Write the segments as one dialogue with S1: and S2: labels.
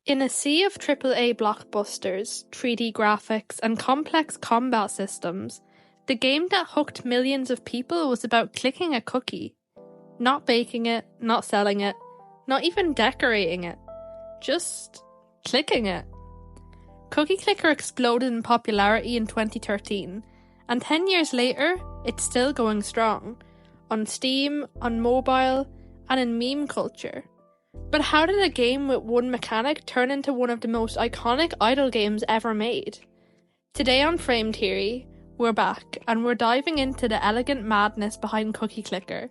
S1: In a sea of AAA blockbusters, 3D graphics, and complex combat systems, the game that hooked millions of people was about clicking a cookie. Not baking it, not selling it, not even decorating it. Just clicking it. Cookie Clicker exploded in popularity in 2013, and 10 years later, it's still going strong. On Steam, on mobile, and in meme culture. But how did a game with one mechanic turn into one of the most iconic idle games ever made? Today on Frame Theory, we're back, and we're diving into the elegant madness behind Cookie Clicker,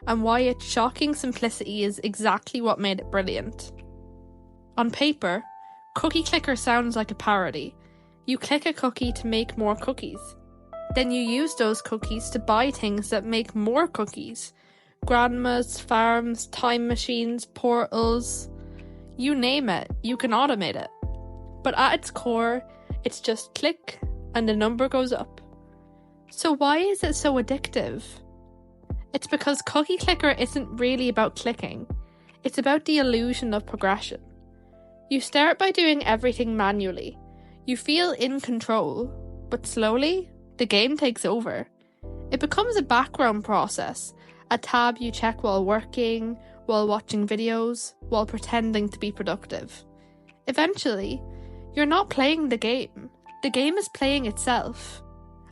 S1: and why its shocking simplicity is exactly what made it brilliant. On paper, Cookie Clicker sounds like a parody. You click a cookie to make more cookies. Then you use those cookies to buy things that make more cookies. Grandmas, farms, time machines, portals. You name it, you can automate it. But at its core, it's just click and the number goes up. So why is it so addictive? It's because Cookie Clicker isn't really about clicking. It's about the illusion of progression. You start by doing everything manually. You feel in control, but slowly, the game takes over. It becomes a background process, a tab you check while working, while watching videos, while pretending to be productive. Eventually, you're not playing the game is playing itself,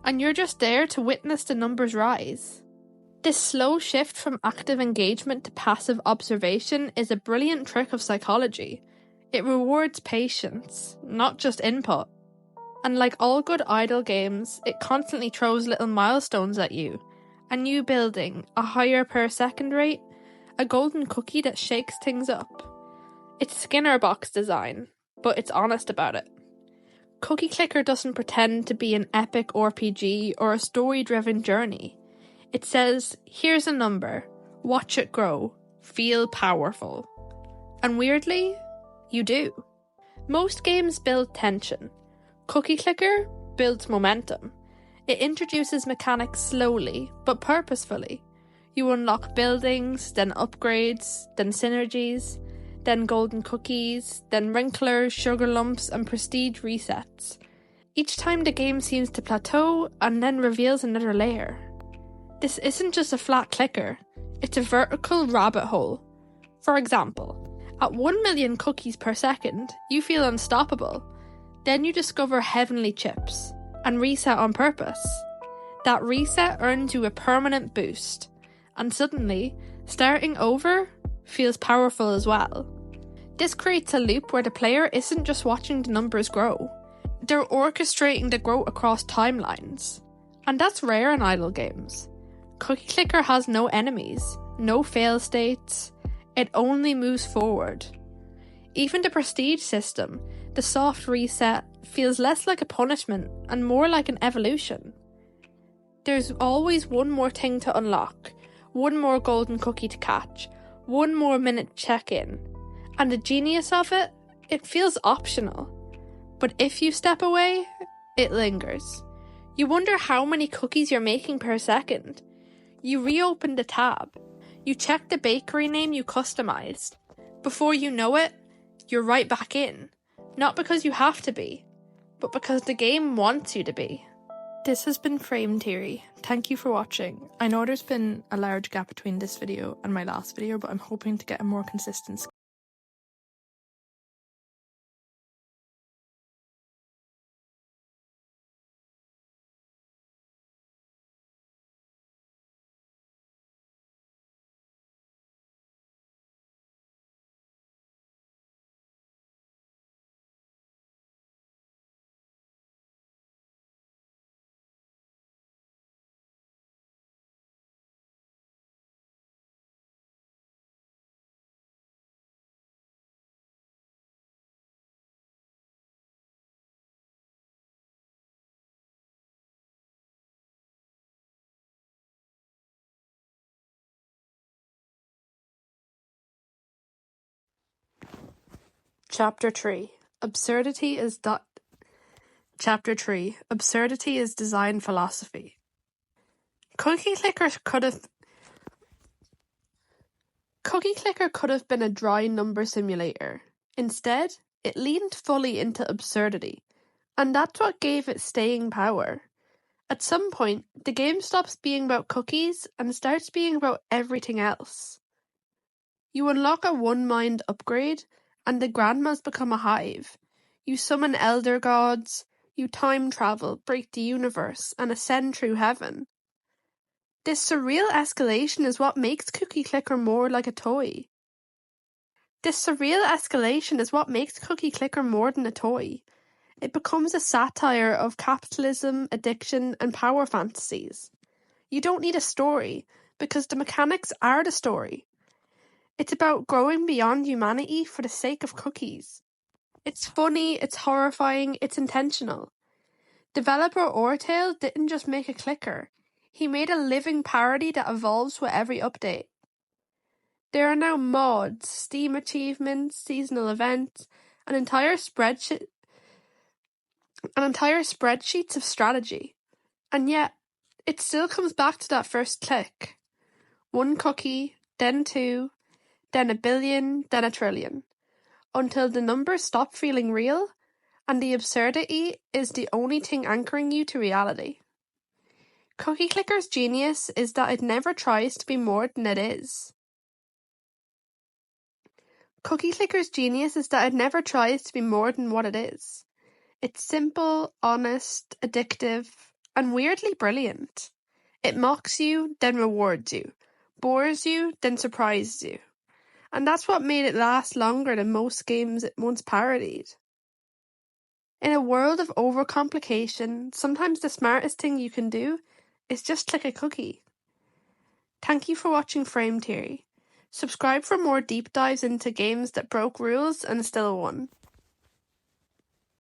S1: and you're just there to witness the numbers rise. This slow shift from active engagement to passive observation is a brilliant trick of psychology. It rewards patience, not just input. And like all good idle games, it constantly throws little milestones at you. A new building, a higher per second rate, a golden cookie that shakes things up. It's Skinner box design, but it's honest about it. Cookie Clicker doesn't pretend to be an epic RPG or a story-driven journey. It says, here's a number, watch it grow, feel powerful. And weirdly, you do. Most games build tension. Cookie Clicker builds momentum. It introduces mechanics slowly, but purposefully. You unlock buildings, then upgrades, then synergies, then golden cookies, then wrinklers, sugar lumps, and prestige resets. Each time the game seems to plateau, and then reveals another layer. This isn't just a flat clicker, it's a vertical rabbit hole. For example, at 1 million cookies per second, you feel unstoppable. Then you discover heavenly chips, and reset on purpose. That reset earns you a permanent boost, and suddenly, starting over feels powerful as well. This creates a loop where the player isn't just watching the numbers grow, they're orchestrating the growth across timelines. And that's rare in idle games. Cookie Clicker has no enemies, no fail states, it only moves forward. Even the prestige system, the soft reset, feels less like a punishment and more like an evolution. There's always one more thing to unlock, one more golden cookie to catch, one more minute check-in. And the genius of it, it feels optional. But if you step away, it lingers. You wonder how many cookies you're making per second. You reopen the tab. You check the bakery name you customized. Before you know it, you're right back in. Not because you have to be, but because the game wants you to be. This has been Frame Theory. Thank you for watching. I know there's been a large gap between this video and my last video, but I'm hoping to get a more consistent Chapter 3. Absurdity is design philosophy. Cookie Clicker could have been a dry number simulator. Instead, It leaned fully into absurdity, and that's what gave it staying power. At some point, the game stops being about cookies and starts being about everything else. You unlock a one-mind upgrade, and the grandmas become a hive. You summon elder gods, you time travel, break the universe, and ascend through heaven. This surreal escalation is what makes Cookie Clicker more like a toy. More than a toy. It becomes a satire of capitalism, addiction, and power fantasies. You don't need a story, because the mechanics are the story. It's about growing beyond humanity for the sake of cookies. It's funny, it's horrifying, it's intentional. Developer Ortail didn't just make a clicker. He made a living parody that evolves with every update. There are now mods, Steam achievements, seasonal events, and entire spreadsheets of strategy. And yet, it still comes back to that first click. One cookie, then two, then a billion, then a trillion. Until the numbers stop feeling real, and the absurdity is the only thing anchoring you to reality. Cookie Clicker's genius is that it never tries to be more than it is. Cookie Clicker's genius is that it never tries to be more than what it is. It's simple, honest, addictive, and weirdly brilliant. It mocks you, then rewards you, bores you, then surprises you. And that's what made it last longer than most games it once parodied. In a world of overcomplication, sometimes the smartest thing you can do is just click a cookie. Thank you for watching Frame Theory. Subscribe for more deep dives into games that broke rules and still won.